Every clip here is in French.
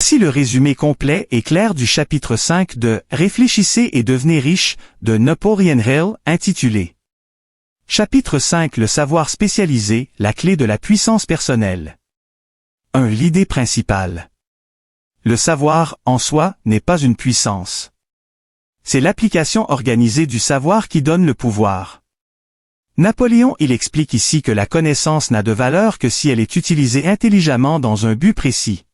Voici le résumé complet et clair du chapitre 5 de « Réfléchissez et devenez riche » de Napoleon Hill, intitulé Chapitre 5 Le savoir spécialisé, la clé de la puissance personnelle. 1. L'idée principale. Le savoir, en soi, n'est pas une puissance. C'est l'application organisée du savoir qui donne le pouvoir. Napoléon il explique ici que la connaissance n'a de valeur que si elle est utilisée intelligemment dans un but précis.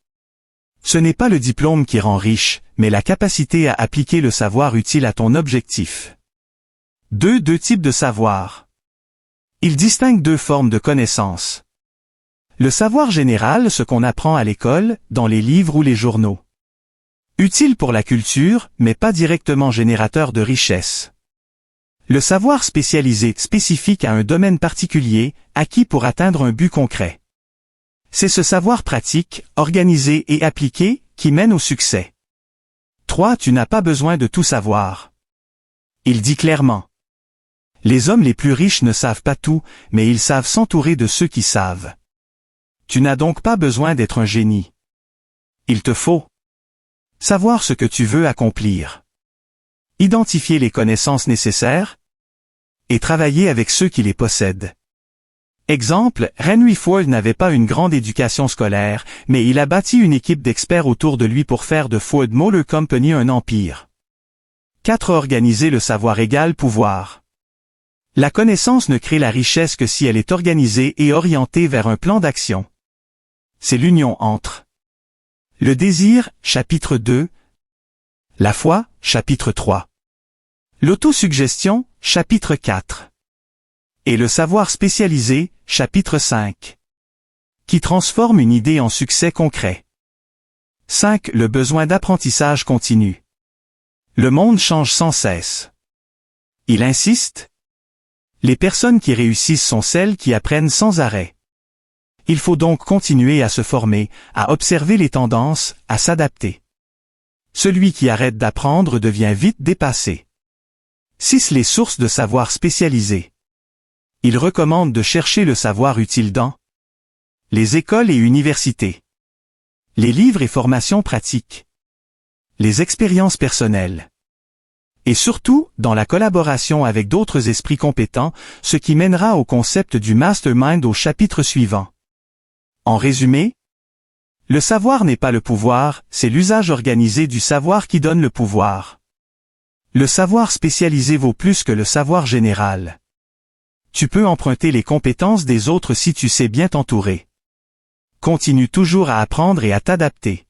Ce n'est pas le diplôme qui rend riche, mais la capacité à appliquer le savoir utile à ton objectif. 2. Deux types de savoir. Il distingue deux formes de connaissances. Le savoir général, ce qu'on apprend à l'école, dans les livres ou les journaux. Utile pour la culture, mais pas directement générateur de richesse. Le savoir spécialisé, spécifique à un domaine particulier, acquis pour atteindre un but concret. C'est ce savoir pratique, organisé et appliqué, qui mène au succès. 3. Tu n'as pas besoin de tout savoir. Il dit clairement. Les hommes les plus riches ne savent pas tout, mais ils savent s'entourer de ceux qui savent. Tu n'as donc pas besoin d'être un génie. Il te faut savoir ce que tu veux accomplir. Identifier les connaissances nécessaires et travailler avec ceux qui les possèdent. Exemple, Henry Ford n'avait pas une grande éducation scolaire, mais il a bâti une équipe d'experts autour de lui pour faire de Ford Motor Company un empire. 4. Organiser le savoir égale pouvoir. La connaissance ne crée la richesse que si elle est organisée et orientée vers un plan d'action. C'est l'union entre le désir, chapitre 2, la foi, chapitre 3, l'autosuggestion, chapitre 4, et le savoir spécialisé, chapitre 5, qui transforme une idée en succès concret. 5. Le besoin d'apprentissage continu. Le monde change sans cesse. Il insiste. Les personnes qui réussissent sont celles qui apprennent sans arrêt. Il faut donc continuer à se former, à observer les tendances, à s'adapter. Celui qui arrête d'apprendre devient vite dépassé. 6. Les sources de savoir spécialisé. Il recommande de chercher le savoir utile dans les écoles et universités, les livres et formations pratiques, les expériences personnelles, et surtout dans la collaboration avec d'autres esprits compétents, ce qui mènera au concept du mastermind au chapitre suivant. En résumé, le savoir n'est pas le pouvoir, c'est l'usage organisé du savoir qui donne le pouvoir. Le savoir spécialisé vaut plus que le savoir général. Tu peux emprunter les compétences des autres si tu sais bien t'entourer. Continue toujours à apprendre et à t'adapter.